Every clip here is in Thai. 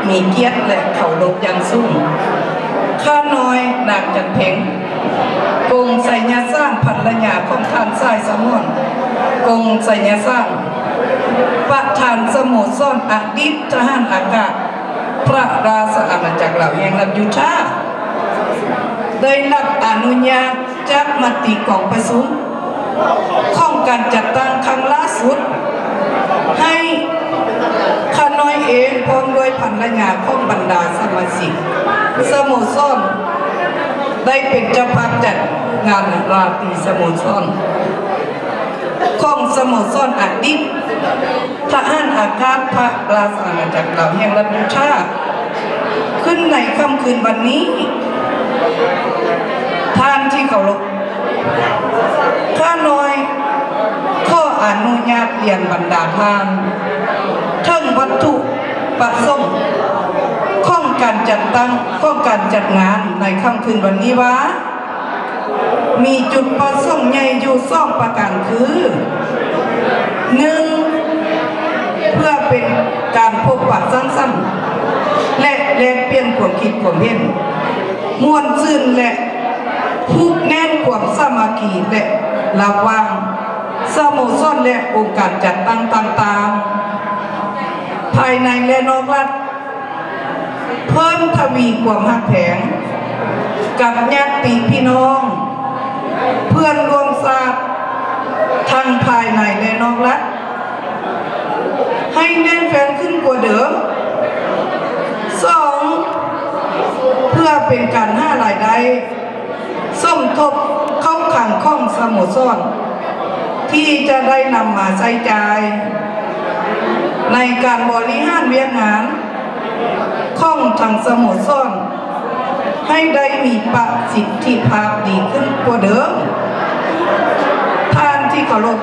มีเกียรติและเคารพอย่างสูงข้าน้อยนางจันเพ็งกงไสยสร้างภรรยาของท่านสายสมุนกงไสยสร้างประธานสโมสรอดีตทหารอากาศพระราชอาณาจักรเหล่าแห่งลำยูทาได้รับอนุญาตจากมติกองประชุมของการจัดตั้งครั้งล่าสุดให้ข้าน้อยเองพร้อมด้วยภรรยาของบรรดาสมาชิกสโมสรได้เป็นเจ้าภาพจัดงานราตรีสโมสรของสโมสรอดีตทหารอากาศพระราชอาณาจักรเหล่าแห่งลำยูทาขึ้นในค่ำคืนวันนี้ท่านที่เคารพข้าน้อยขออนุญาตเรียนบรรดาท่านทั้งวัตถุประสงค์ของการจัดตั้งของการจัดงานในค่ำคืนวันนี้ว่ามีจุดประสงค์ใหญ่อยู่2ประการคือ 1. เพื่อเป็นการพบปะสังสรรค์และแลกเปลี่ยนความคิดความเห็นม่วนซื่นและผูกแน่นความสามัคคีและระหว่างสโมสรและองค์การจัดตั้งต่างๆภายในและนอกรัฐเพิ่มทวีความหักแผงกับญาติพี่น้องเพื่อนร่วมชาติทั้งภายในและนอกรัฐให้แน่นแฟ้นขึ้นกว่าเดิม 2. เพื่อเป็นการหารายได้สมทบเข้าขังข้องสโมสรที่จะได้นำมาใช้จ่ายในการบริหารเวียกงานข้องทางสโมสรให้ได้มีประสิทธิภาพดีขึ้นกว่าเดิมท่านที่เคารพ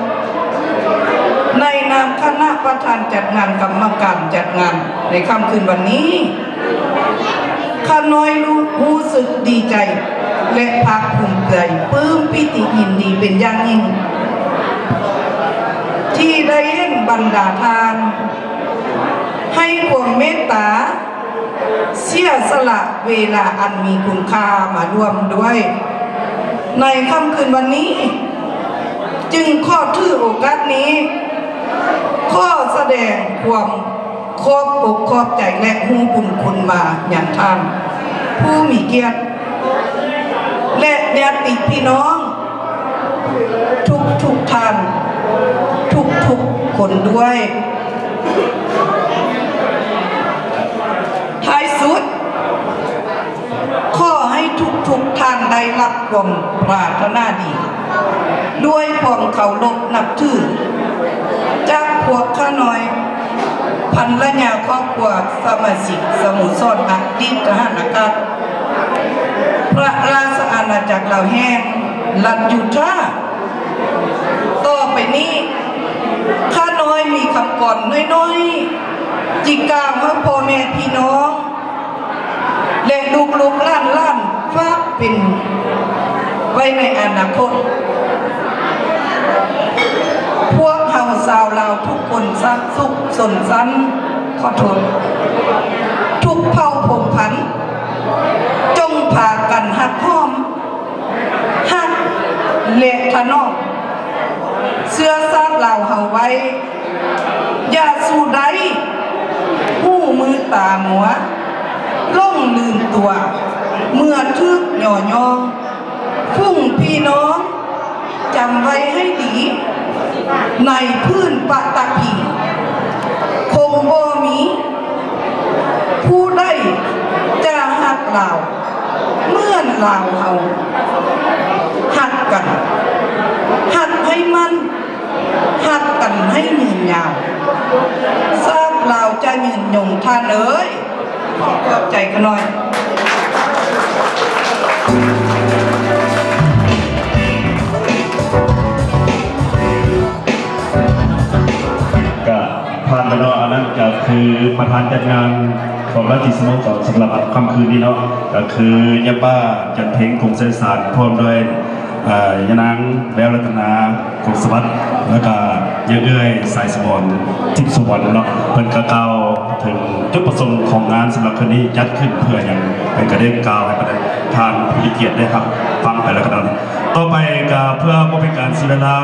ในนามคณะประธานจัดงานกรรมการจัดงานในค่ำคืนวันนี้ข้าน้อยรู้สึกดีใจและภาคภูมิใจปลื้มปิติยินดีเป็นอย่างยิ่งที่ได้เห็นบรรดาทานให้ความเมตตาเสียสละเวลาอันมีคุณค่ามารวมด้วยในค่ำคืนวันนี้จึงขอถือโอกาสนี้ขอแสดงความขอบอกขอบใจและฮู้บุญคุณมาอย่างท่านผู้มีเกียรติและญาติพี่น้องทุกท่านทุกคนด้วยท้ายสุดขอให้ทุกท่านได้รับความปรารถนาดีด้วยความเคารพนับถือจากพวกข้าน้อยภรรยาครอบครัวสมาชิกสโมสรอดีตทหารอากาศพระราชอาณาจักรเหล่าแห่งลำยูทาต่อไปนี้ข้าน้อยมีคำก่อนน้อยๆจิกาให้พ่อแม่พี่น้องและลูกๆหลานฝากเป็นไว้ในอนาคตพวกเฮาชาวลาวทุกคนสักสุขสนสันขอโทษทุกเผ่าพงพันธุ์จงพากันหักห้อมหักเละทะนองเสื้อซาดลาวเฮาไว้อย่าสู้ใดหูมือตาหมัวล่องลืมตัวเมื่อทึกหย่อยองพุ่งพี่น้องจำไว้ให้ดีในพื้นปะตะพีคงบ่มีผู้ใดจะหักเราเมื่อเราเฮาหักกันหักให้มันหักกันให้ยืนยาวทราบเราจะยืนยงท่านเอ๋ยขอบใจกันหน่อยผ่านไปเนาะอันนั้นก็คือประธานจัดงานของราชสโมสรสำหรับค่ำคืนนี้เนาะก็คือยาบ้าจันเพ็งคงเส้นสารพร้อมด้วยยานางแววรัตนากงสวัสดิ์แล้วก็ ยังเอื้อยสายสมรทิพย์สุวรรณเนาะเพิ่นกล่าวถึงจุดประสงค์ของงานสำหรับคืนนี้จัดขึ้นเพื่ออย่างเป็นกระเด้กล่าวให้ประธานผู้เกียรติได้ครับฟังไปแล้วกันต่อไปก็เพื่อบ่เป็นการเสียเวลา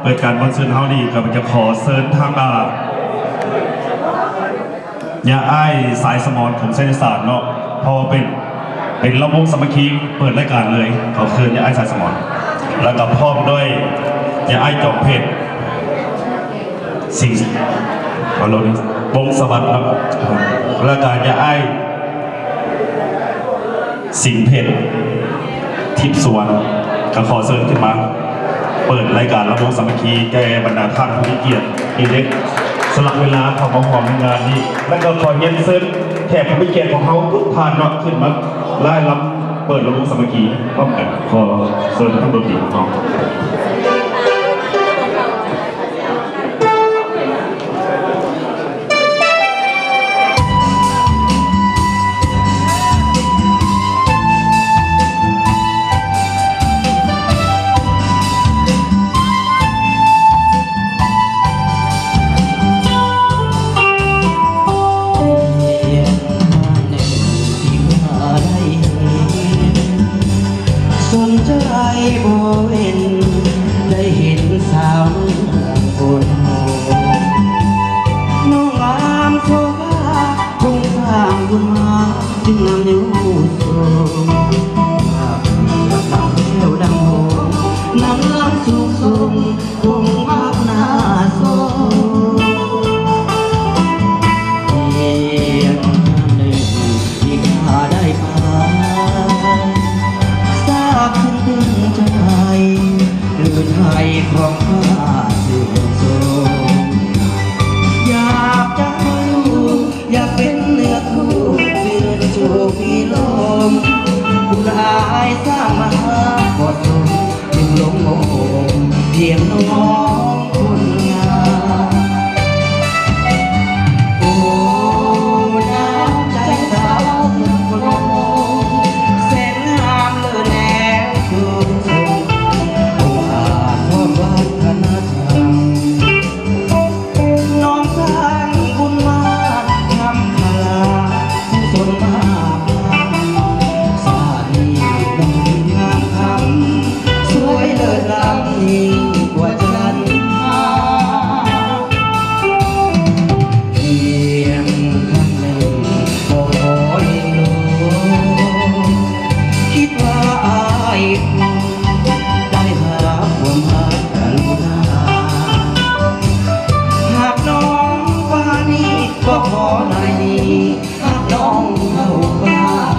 เปิดการวันซื่นเฮานี่ก็จะขอเชิญทางยาอ้ายสายสมรของเส้นศาสตร์เนาะพอเป็นระบบสามัคคีเปิดรายการเลยเขาคืนยาอ้ายสายสมรแล้วก็พร้อมด้วยยาอ้ายจอมเพชรสิ่งวงสวัสดิ์ครับแล้วก็ยาอ้ายสิงห์เพชรทิพย์สุวรรณก็ขอเชิญขึ้นมาเปิดรายการระบบสามัคคีแก่บรรดาท่านผู้มีเกียรติเล็กสลับเวลาเข้ามาหอมในงานนี้แล้วก็ขอเย็นเซิร์ฟแขกผู้มีเกียรติของเขาทุกท่านเนาะขึ้นมาไล่รับเปิดระบบสามัคคีพร้อมกันขอเซิร์ฟทั้งดนตรีของเขาได้เห็นสาวคนน้องงามโซภาคงสร้างบุญมาจึงนำอยู่สูงดังเที่ยวดังโหนำสุขสมคงพักหน้าโซเพียงหนึ่งที่ข้าได้พาทราบถึงใจหรือไทยของข้าเสื่อมโทรมอยากจะรู้อยากเป็นเนื้อคู่เสื่อมโชคมีลมผู้ร้ายสร้างมาพอสมจึงหลงโง่เพียงน้องคนงามโอ้น้ำใจสาวคนงามแสนงามเลิศแล้วสูงส่งวัฒนธรรมน้องสร้างบุญมาทำพลาผู้สนมากสาดีบุญงามคำสวยเลิศล้ำยิ่งกว่าจันทราเพียงครั้งหนึ่งขอเห็นโลกคิดว่าอายคงได้หาความหาหากน้องฟ้านี้ก็ขอหน่อยนี้หากน้องเข้าฟ้า